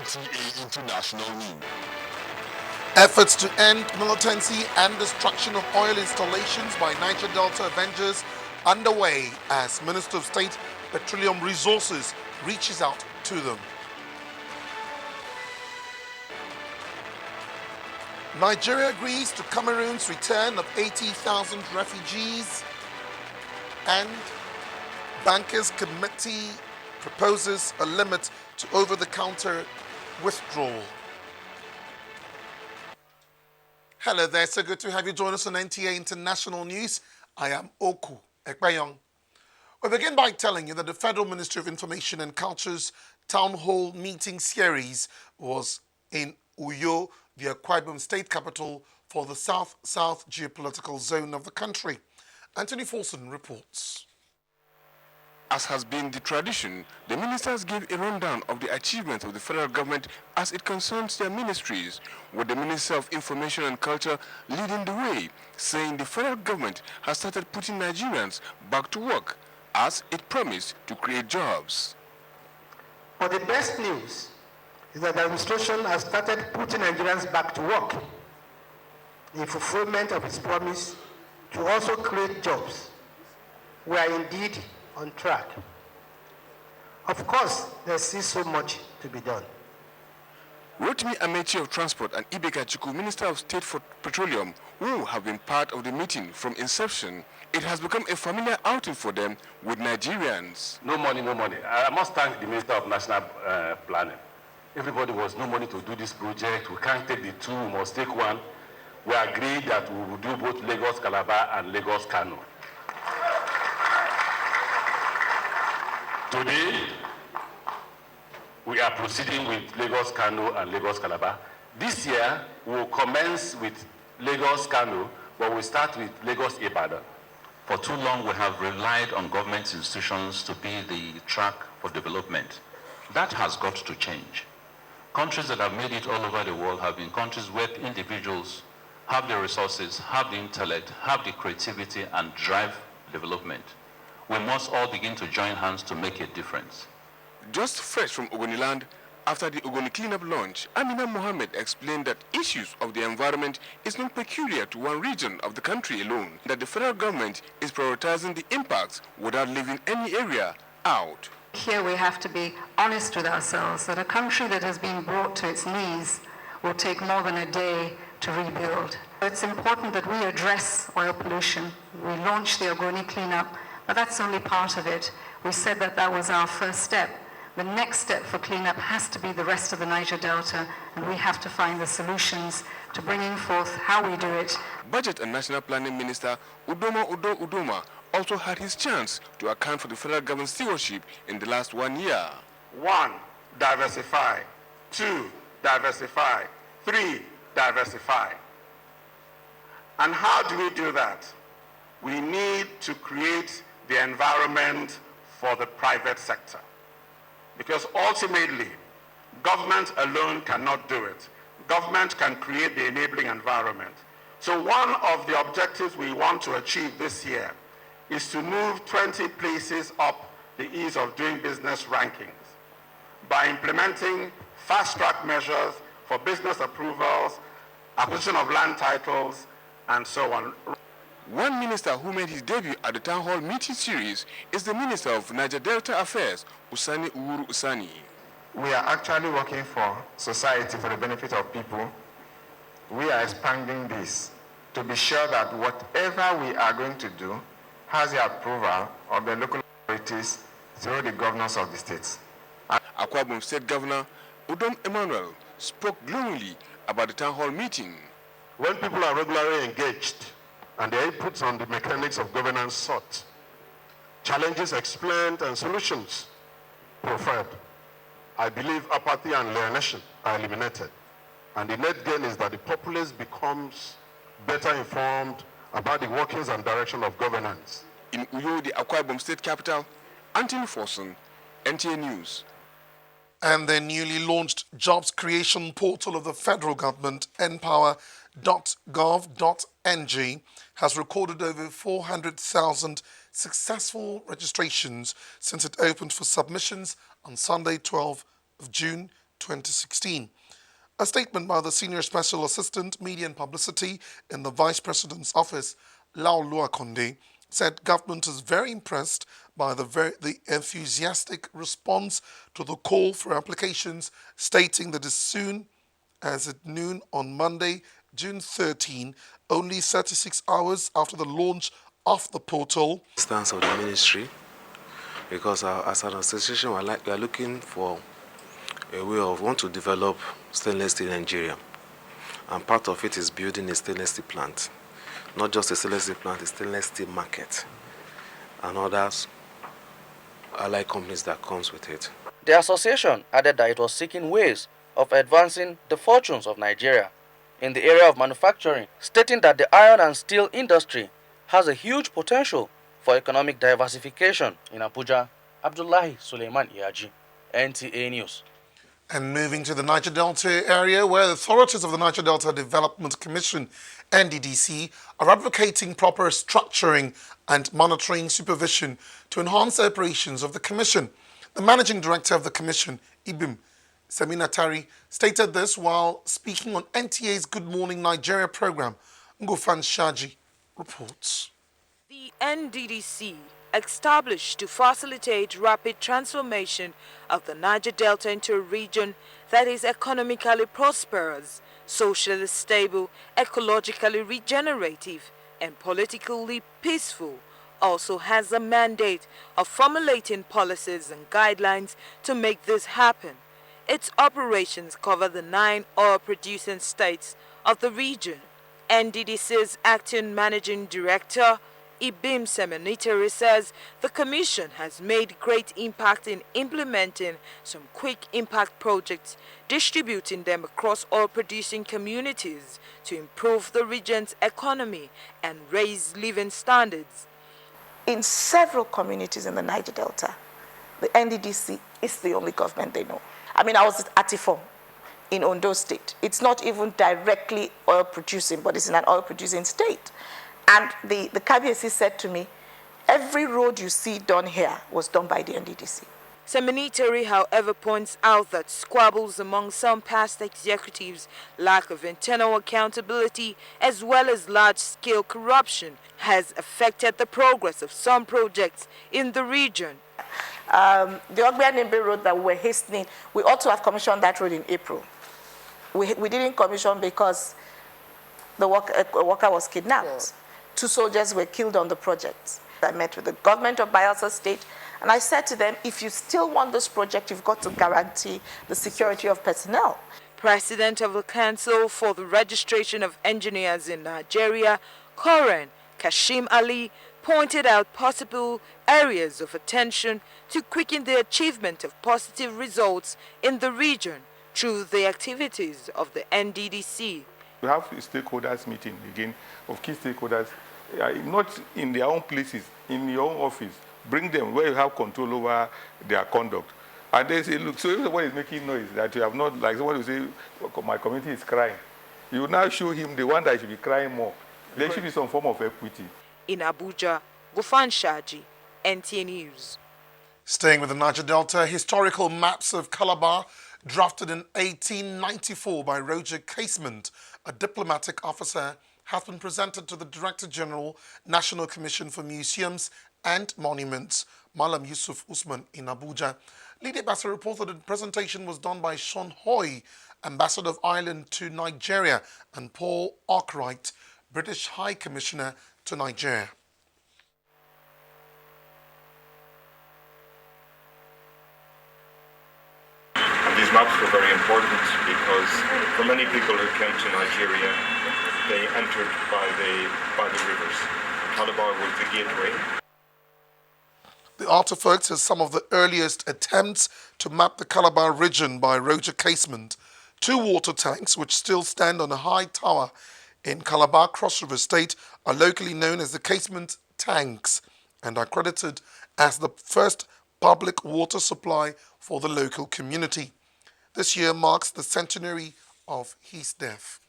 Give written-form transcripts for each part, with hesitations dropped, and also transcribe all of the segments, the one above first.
NTA International News. Efforts to end militancy and destruction of oil installations by Niger Delta Avengers underway as Minister of State Petroleum Resources reaches out to them. Nigeria agrees to Cameroon's return of 80,000 refugees, and Bankers Committee proposes a limit to over-the-counter withdrawal. Hello there, so good to have you join us on NTA International News. I am Oku Ekbayong. We begin by telling you that the Federal Ministry of Information and Culture's Town Hall Meeting Series was in Uyo, the Akwa Ibom state capital for the South-South geopolitical zone of the country. Anthony Folson reports. As has been the tradition, the ministers gave a rundown of the achievements of the federal government as it concerns their ministries, with the Minister of Information and Culture leading the way, saying the federal government has started putting Nigerians back to work, as it promised to create jobs. But the best news is that the administration has started putting Nigerians back to work in fulfillment of its promise to also create jobs. We are indeed on track. Of course, there's still so much to be done. Rotimi Amechi of Transport and Ibeka Chukwu, Minister of State for Petroleum, who have been part of the meeting from inception, it has become a familiar outing for them with Nigerians. No money, no money. I must thank the Minister of National Planning. Everybody was no money to do this project. We can't take the two, we must take one. We agreed that we will do both Lagos Calabar and Lagos Kano. Today, we are proceeding with Lagos Kano and Lagos Calabar. This year, we will commence with Lagos Kano, but we'll start with Lagos Ibadan. For too long, we have relied on government institutions to be the track for development. That has got to change. Countries that have made it all over the world have been countries where individuals have the resources, have the intellect, have the creativity, and drive development. We must all begin to join hands to make a difference. Just fresh from Ogoniland, after the Ogoni cleanup launch, Amina Mohammed explained that issues of the environment is not peculiar to one region of the country alone, that the federal government is prioritizing the impacts without leaving any area out. Here we have to be honest with ourselves that a country that has been brought to its knees will take more than a day to rebuild. It's important that we address oil pollution. We launched the Ogoni cleanup, but that's only part of it. We said that that was our first step. The next step for cleanup has to be the rest of the Niger Delta, and we have to find the solutions to bringing forth how we do it. Budget and National Planning Minister Udoma also had his chance to account for the federal government stewardship in the last 1 year. 1, diversify. 2, diversify. 3, diversify. And how do we do that? We need to create the environment for the private sector. Because ultimately, government alone cannot do it. Government can create the enabling environment. So one of the objectives we want to achieve this year is to move 20 places up the ease of doing business rankings by implementing fast-track measures for business approvals, acquisition of land titles, and so on. One minister who made his debut at the Town Hall Meeting Series is the Minister of Niger Delta Affairs, Usani Uhuru Usani. We are actually working for society, for the benefit of people. We are expanding this to be sure that whatever we are going to do has the approval of the local authorities through the governors of the states. Akwa Ibom State Governor Udom Emmanuel spoke glowingly about the Town Hall meeting. When people are regularly engaged and their inputs on the mechanics of governance sought, challenges explained and solutions preferred, I believe apathy and alienation are eliminated. And the net gain is that the populace becomes better informed about the workings and direction of governance. In Uyo, the Akwa Ibom State capital, Anthony Forson, NTA News. And the newly launched jobs creation portal of the federal government, npower.gov.ng, has recorded over 400,000 successful registrations since it opened for submissions on Sunday, 12th of June 2016. A statement by the Senior Special Assistant, Media and Publicity in the Vice President's Office, Lau Luakonde, said government is very impressed by the enthusiastic response to the call for applications, stating that as soon as at noon on Monday, June 13, only 36 hours after the launch of the portal. Stance of the ministry, because as an association, we are looking for a way of want to develop stainless steel in Nigeria, and part of it is building a stainless steel plant, not just a stainless steel plant, a stainless steel market, and others allied companies that comes with it. The association added that it was seeking ways of advancing the fortunes of Nigeria in the area of manufacturing, stating that the iron and steel industry has a huge potential for economic diversification. In Abuja, Abdullahi Suleiman Iyaji, NTA News. And moving to the Niger Delta area, where the authorities of the Niger Delta Development Commission, NDDC, are advocating proper structuring and monitoring supervision to enhance the operations of the Commission. The Managing Director of the Commission, Ibim Seminatari, stated this while speaking on NTA's Good Morning Nigeria program. Ngufan Shaji reports. The NDDC, established to facilitate rapid transformation of the Niger Delta into a region that is economically prosperous, socially stable, ecologically regenerative, and politically peaceful, also has a mandate of formulating policies and guidelines to make this happen. Its operations cover the 9 oil-producing states of the region. NDDC's acting managing director, Ibim Seminitari, says the Commission has made great impact in implementing some quick impact projects, distributing them across oil-producing communities to improve the region's economy and raise living standards. In several communities in the Niger Delta, the NDDC is the only government they know. I mean, I was at Atifon in Ondo State. It's not even directly oil producing, but it's in an oil producing state. And the KBSC said to me, every road you see done here was done by the NDDC. Seminitari, however, points out that squabbles among some past executives, lack of internal accountability, as well as large-scale corruption has affected the progress of some projects in the region. The Ogbeanembe road that we were hastening, we ought to have commissioned that road in April. We didn't commission because a worker was kidnapped. Yeah. 2 soldiers were killed on the project. I met with the government of Bayelsa State, and I said to them, if you still want this project, you've got to guarantee the security of personnel. President of the Council for the Registration of Engineers in Nigeria, Koren Kashim Ali, pointed out possible areas of attention to quicken the achievement of positive results in the region through the activities of the NDDC. We have a stakeholders meeting again of key stakeholders, not in their own places, in your own office. Bring them where you have control over their conduct. And they say, look, so if someone is making noise that you have not, like someone will say, my community is crying. You now show him the one that should be crying more. There should be some form of equity. In Abuja, Gufan Shaji, NTA News. Staying with the Niger Delta, historical maps of Calabar drafted in 1894 by Roger Casement, a diplomatic officer, have been presented to the Director General, National Commission for Museums and Monuments, Malam Yusuf Usman, in Abuja. Lydia Bassett reported that the presentation was done by Sean Hoy, Ambassador of Ireland to Nigeria, and Paul Arkwright, British High Commissioner to Nigeria. These maps were very important because for many people who came to Nigeria, they entered by the rivers. Calabar was the gateway. The artifact is some of the earliest attempts to map the Calabar region by Roger Casement. 2 water tanks, which still stand on a high tower in Calabar, Cross River State, are locally known as the Casement tanks and are credited as the first public water supply for the local community. This year marks the centenary of his death.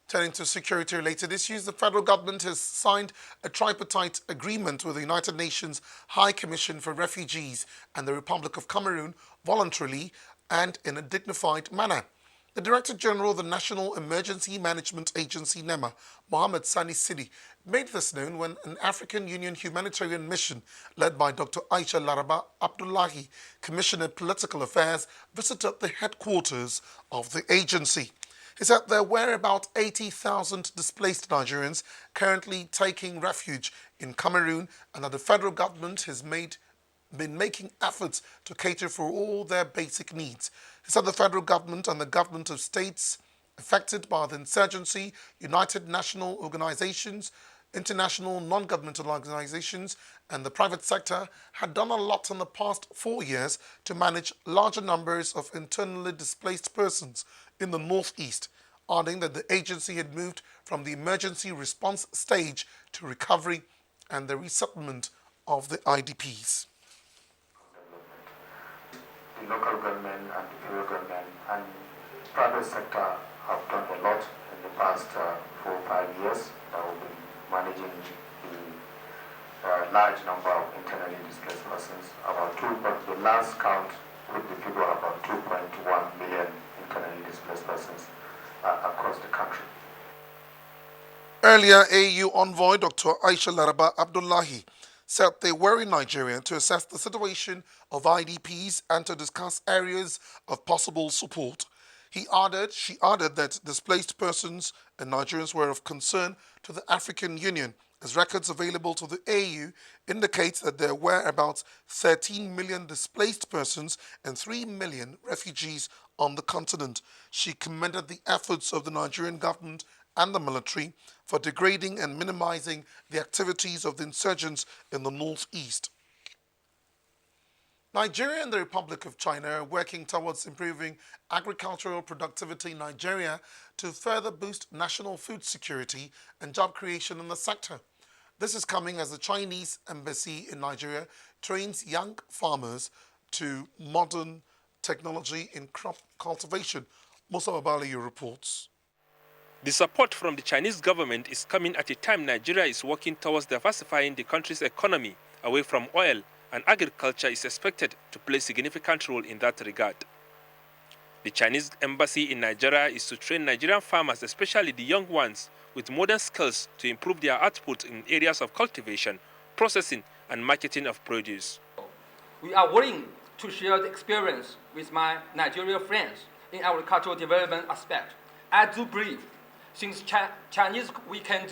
Turning to security-related issues, the federal government has signed a tripartite agreement with the United Nations High Commission for Refugees and the Republic of Cameroon voluntarily and in a dignified manner. The Director General of the National Emergency Management Agency, NEMA, Mohammed Sani Sidi, made this known when an African Union humanitarian mission led by Dr. Aisha Laraba Abdullahi, Commissioner Political Affairs, visited the headquarters of the agency. He said there were about 80,000 displaced Nigerians currently taking refuge in Cameroon and that the federal government has been making efforts to cater for all their basic needs. He said the federal government and the government of states affected by the insurgency, United National Organizations, international non-governmental organizations, and the private sector had done a lot in the past 4 years to manage larger numbers of internally displaced persons in the northeast, adding that the agency had moved from the emergency response stage to recovery and the resettlement of the IDPs. The local government and the federal government and private sector have done a lot in the past 4 or 5 years. We've been managing the large number of internally displaced persons. The last count put the figure about 2.1 million internally displaced persons across the country. Earlier, AU envoy Dr. Aisha Laraba Abdullahi said they were in Nigeria to assess the situation of IDPs and to discuss areas of possible support. She added that displaced persons and Nigerians were of concern to the African Union, as records available to the AU indicate that there were about 13 million displaced persons and 3 million refugees on the continent. She commended the efforts of the Nigerian government and the military for degrading and minimizing the activities of the insurgents in the northeast. Nigeria and the Republic of China are working towards improving agricultural productivity in Nigeria to further boost national food security and job creation in the sector. This is coming as the Chinese embassy in Nigeria trains young farmers to modern technology in crop cultivation. Musa Babali reports. The support from the Chinese government is coming at a time Nigeria is working towards diversifying the country's economy away from oil, and agriculture is expected to play a significant role in that regard. The Chinese embassy in Nigeria is to train Nigerian farmers, especially the young ones, with modern skills to improve their output in areas of cultivation, processing, and marketing of produce. We are willing to share the experience with my Nigerian friends in agricultural development aspect. I do believe since Chinese we can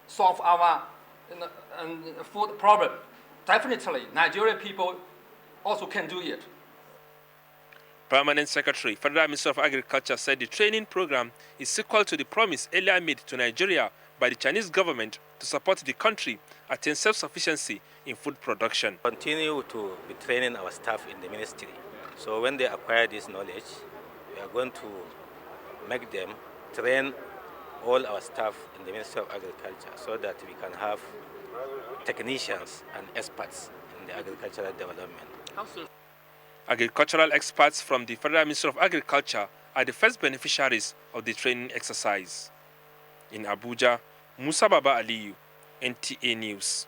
solve our food problem. Definitely, Nigerian people also can do it. Permanent Secretary, Federal Minister of Agriculture, said the training program is equal to the promise earlier made to Nigeria by the Chinese government to support the country attain self-sufficiency in food production. Continue to be training our staff in the ministry. So when they acquire this knowledge, we are going to make them train all our staff in the Ministry of Agriculture so that we can have technicians and experts in the agricultural development. Agricultural experts from the Federal Ministry of Agriculture are the first beneficiaries of the training exercise. In Abuja, Musa Baba Aliyu, NTA News.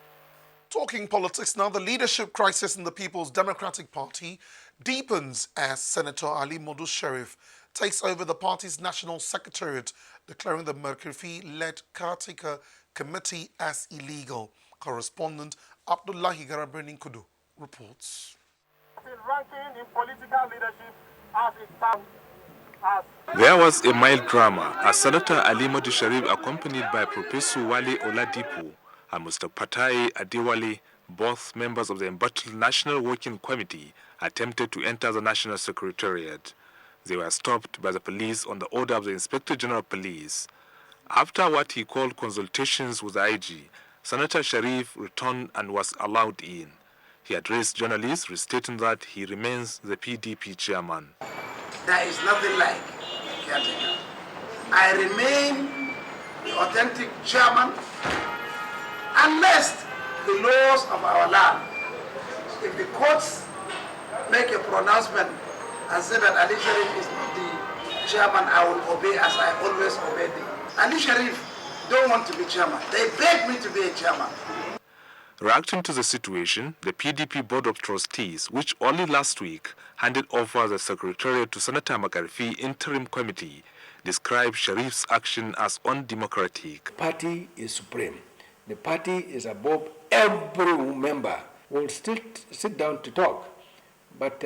Talking politics now, the leadership crisis in the People's Democratic Party deepens as Senator Ali Modu Sheriff takes over the party's national secretariat, declaring the Merkrifi-led caretaker committee as illegal. Correspondent Abdullahi Garabrenin Kudu reports. Ranking in political leadership as it stands. There was a mild drama as Senator Ali Modu Sharif, accompanied by Professor Wale Oladipo and Mr. Patai Adewale, both members of the embattled National Working Committee, attempted to enter the National Secretariat. They were stopped by the police on the order of the Inspector General of Police. After what he called consultations with the IG, Senator Sharif returned and was allowed in. He addressed journalists, restating that he remains the PDP chairman. There is nothing like caretaker. I remain the authentic chairman unless the laws of our land, if the courts make a pronouncement and say that Ali Sharif is not the chairman, I will obey as I always obey them. Ali Sharif don't want to be chairman. They begged me to be a chairman. Reacting to the situation, the PDP Board of Trustees, which only last week handed over the Secretariat to Senator Makarfi Interim Committee, described Sharif's action as undemocratic. The party is supreme. The party is above every member. We'll still sit down to talk. But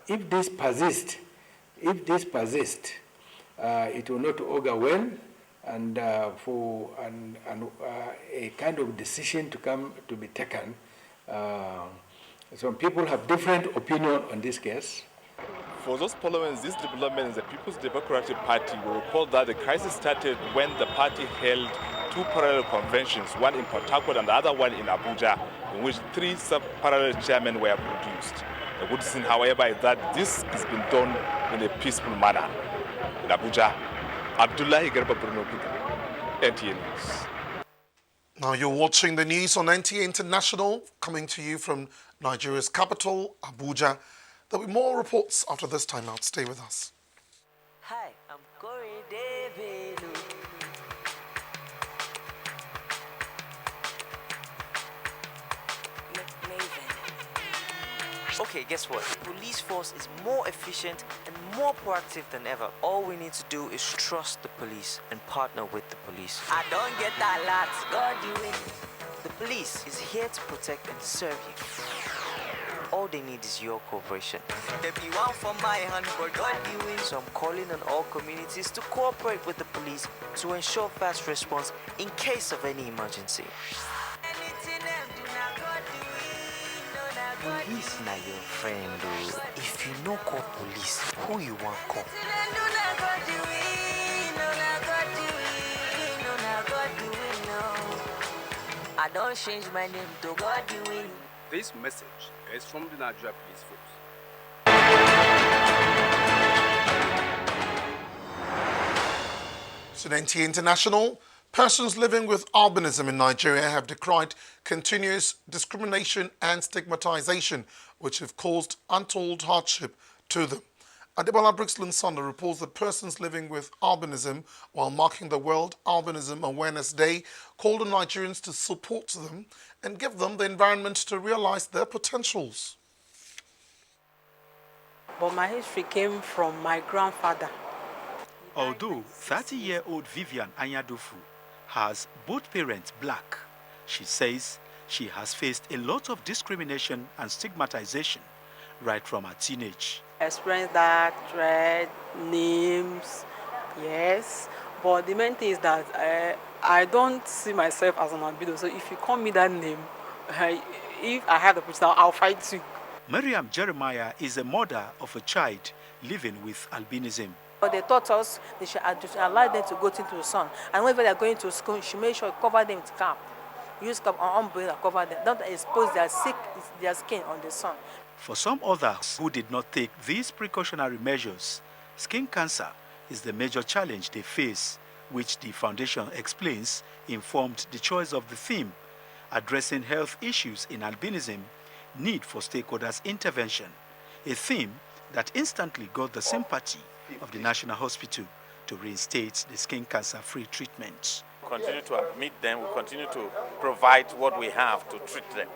if this persists, it will not augur well, and for a kind of decision to be taken. Some people have different opinion on this case. For those following this development in the People's Democratic Party, we recall that the crisis started when the party held two parallel conventions, one in Port Harcourt and the other one in Abuja, in which three sub-parallel chairmen were produced. The good thing, however, is that this has been done in a peaceful manner. In Abuja, Abdullahi Garba Bruno, NTA News. Now you're watching the news on NTA International, coming to you from Nigeria's capital, Abuja. There'll be more reports after this time out. Stay with us. Hi, I'm Corey David. Okay, guess what? The police force is more efficient and more proactive than ever. All we need to do is trust the police and partner with the police. I don't get that lot. God do it. The police is here to protect and serve you. All they need is your cooperation. They be one for my hand, but God do it. So I'm calling on all communities to cooperate with the police to ensure fast response in case of any emergency. Police na your friend, though. If you no call police, who you want call? I don't change my name to God do it. This message is from the Nigeria Police Force. So NTA International, persons living with albinism in Nigeria have decried continuous discrimination and stigmatization, which have caused untold hardship to them. Adebola Brixlin-Sonda reports that persons living with albinism, while marking the World Albinism Awareness Day, called on Nigerians to support them and give them the environment to realize their potentials. But my history came from my grandfather. Although 30-year-old Vivian Anyadufu has both parents black, she says she has faced a lot of discrimination and stigmatization right from her teenage. Experience that, threat, names, yes. But the main thing is that I don't see myself as an albino. So if you call me that name, if I have the person, I'll fight you. Mariam Jeremiah is a mother of a child living with albinism. But they taught us they should allow them to go into the sun. And whenever they're going to school, she made sure to cover them with cap. Use cap or umbrella, cover them. Don't expose their skin on the sun. For some others who did not take these precautionary measures, skin cancer is the major challenge they face, which the foundation explains informed the choice of the theme, addressing health issues in albinism, need for stakeholders' intervention, a theme that instantly got the sympathy of the National Hospital to reinstate the skin cancer-free treatment. We continue to admit them, we continue to provide what we have to treat them.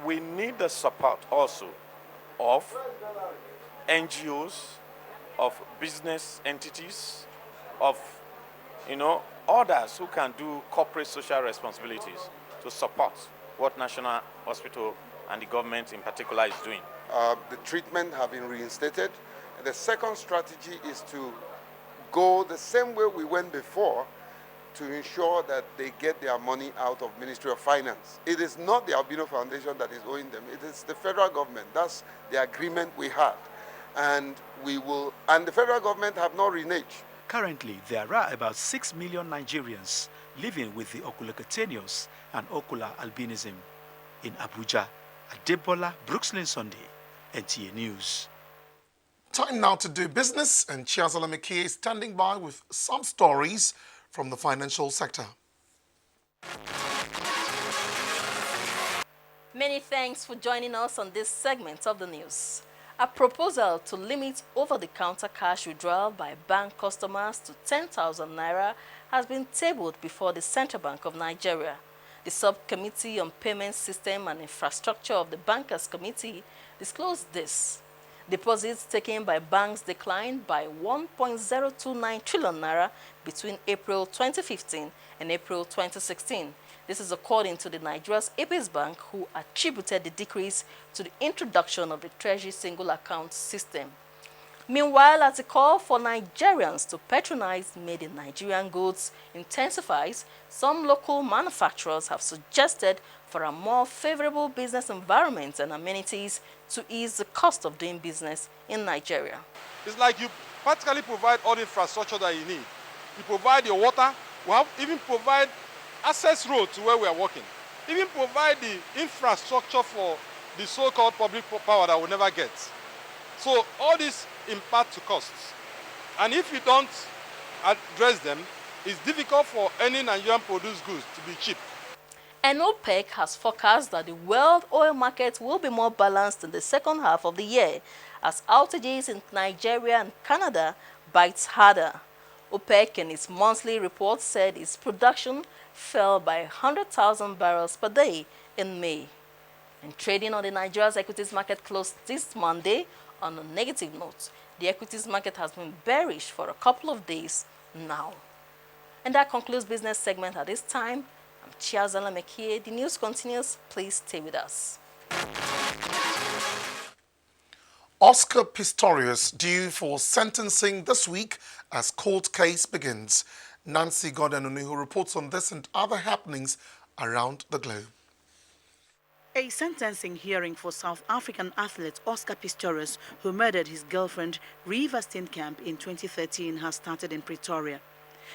We need the support also of NGOs, of business entities, of others who can do corporate social responsibilities to support what National Hospital and the government in particular is doing. The treatment have been reinstated. The second strategy is to go the same way we went before to ensure that they get their money out of Ministry of Finance. It is not the Albino Foundation that is owing them. It is the federal government. That's the agreement we had. And the federal government have not reneged. Currently, there are about 6 million Nigerians living with the ocular cutaneous and ocular albinism. In Abuja, Adebola Brixlin-Sonda, NTA News. Time now to do business, and Chiazala Mekie is standing by with some stories from the financial sector. Many thanks for joining us on this segment of the news. A proposal to limit over-the-counter cash withdrawal by bank customers to 10,000 naira has been tabled before the Central Bank of Nigeria. The Subcommittee on Payment System and Infrastructure of the Bankers Committee disclosed this. Deposits taken by banks declined by 1.029 trillion naira between April 2015 and April 2016. This is according to the Nigeria's Apex Bank, who attributed the decrease to the introduction of the Treasury Single Account System. Meanwhile, as the call for Nigerians to patronize made-in-Nigerian goods intensifies, some local manufacturers have suggested for a more favorable business environment and amenities to ease the cost of doing business in Nigeria. It's like you practically provide all the infrastructure that you need. You provide your water, we have even provide access road to where we are working, even provide the infrastructure for the so-called public power that we'll never get. So all this impact to costs. And if you don't address them, it's difficult for any Nigerian produced goods to be cheap. And OPEC has forecast that the world oil market will be more balanced in the second half of the year as outages in Nigeria and Canada bites harder. OPEC in its monthly report said its production fell by 100,000 barrels per day in May. And trading on the Nigeria's equities market closed this Monday on a negative note. The equities market has been bearish for a couple of days now. And that concludes business segment at this time. I'm Chiazala Mekie. The news continues. Please stay with us. Oscar Pistorius due for sentencing this week as court case begins. Nancy Godden-Onihu reports on this and other happenings around the globe. A sentencing hearing for South African athlete Oscar Pistorius, who murdered his girlfriend Reeva Steenkamp in 2013, has started in Pretoria.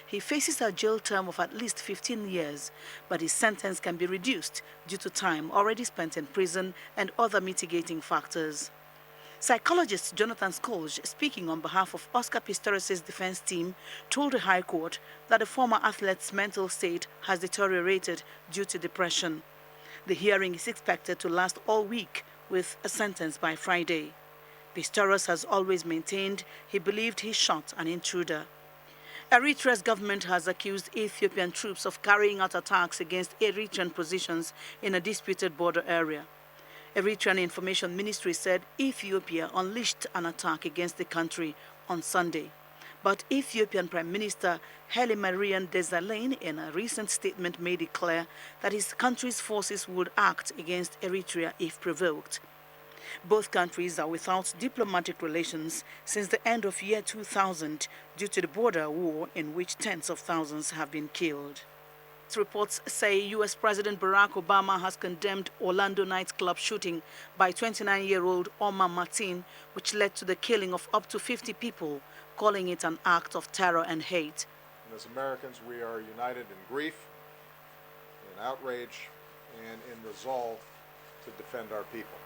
He faces a jail term of at least 15 years, but his sentence can be reduced due to time already spent in prison and other mitigating factors. Psychologist Jonathan Skolge, speaking on behalf of Oscar Pistorius' defense team, told the High Court that the former athlete's mental state has deteriorated due to depression. The hearing is expected to last all week, with a sentence by Friday. Pistorius has always maintained he believed he shot an intruder. Eritrea's government has accused Ethiopian troops of carrying out attacks against Eritrean positions in a disputed border area. Eritrean Information Ministry said Ethiopia unleashed an attack against the country on Sunday. But Ethiopian Prime Minister Haile Mariam Desalegn in a recent statement made it clear that his country's forces would act against Eritrea if provoked. Both countries are without diplomatic relations since the end of year 2000 due to the border war in which tens of thousands have been killed. Reports say U.S. President Barack Obama has condemned Orlando nightclub shooting by 29-year-old Omar Martin, which led to the killing of up to 50 people, calling it an act of terror and hate. And as Americans, we are united in grief, in outrage, and in resolve to defend our people.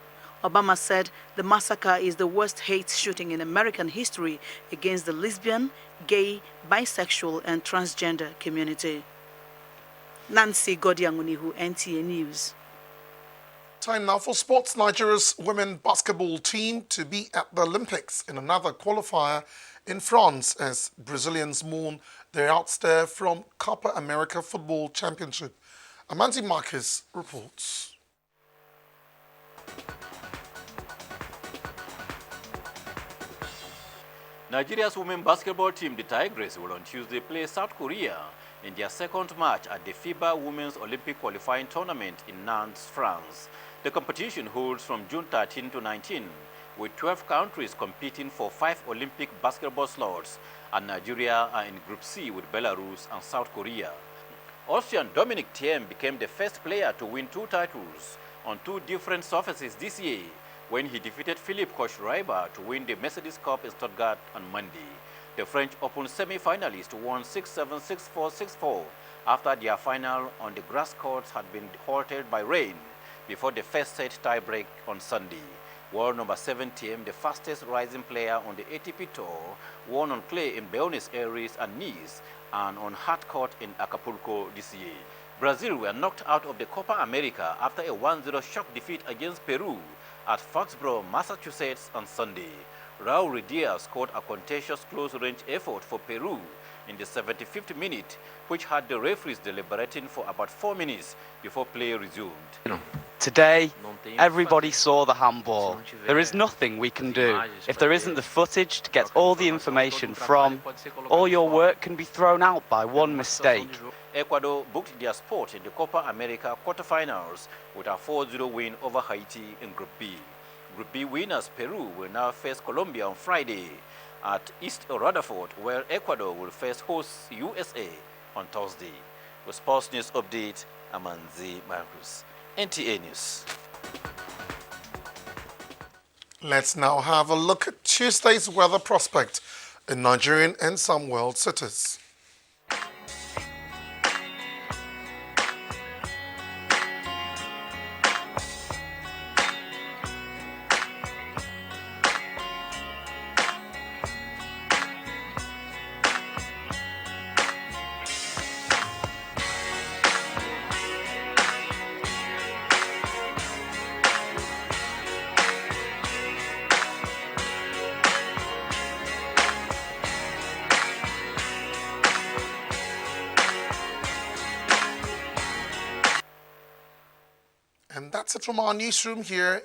Obama said the massacre is the worst hate shooting in American history against the lesbian, gay, bisexual, and transgender community. Nancy Godden-Onihu, NTA News. Time now for sports. Nigeria's women basketball team to be at the Olympics in another qualifier in France as Brazilians mourn their outstare from Copa America Football Championship. Amanti Marcus reports. Nigeria's women basketball team, the Tigers, will on Tuesday play South Korea in their second match at the FIBA Women's Olympic Qualifying Tournament in Nantes, France. The competition holds from June 13 to 19, with 12 countries competing for 5 Olympic basketball slots, and Nigeria are in Group C with Belarus and South Korea. Austrian Dominic Thiem became the first player to win 2 titles on 2 different surfaces this year when he defeated Philippe Koch-Reiber to win the Mercedes Cup in Stuttgart on Monday. The French Open semi-finalists won 6-7, 6-4, 6-4 after their final on the grass courts had been halted by rain before the first set tie-break on Sunday. World number 7 Thiem, the fastest rising player on the ATP Tour, won on clay in Buenos Aires and Nice and on hard court in Acapulco this year. Brazil were knocked out of the Copa America after a 1-0 shock defeat against Peru at Foxborough, Massachusetts on Sunday. Raul Ruidiaz scored a contentious close-range effort for Peru in the 75th minute, which had the referees deliberating for about 4 minutes before play resumed. Today, everybody saw the handball. There is nothing we can do. If there isn't the footage to get all the information from, all your work can be thrown out by one mistake. Ecuador booked their spot in the Copa America quarterfinals with a 4-0 win over Haiti in Group B. Group B winners Peru will now face Colombia on Friday at East Rutherford, where Ecuador will face hosts USA on Thursday. With Sports News Update, Amanzi Marcus, NTA News. Let's now have a look at Tuesday's weather prospect in Nigerian and some world cities. And that's it from our newsroom here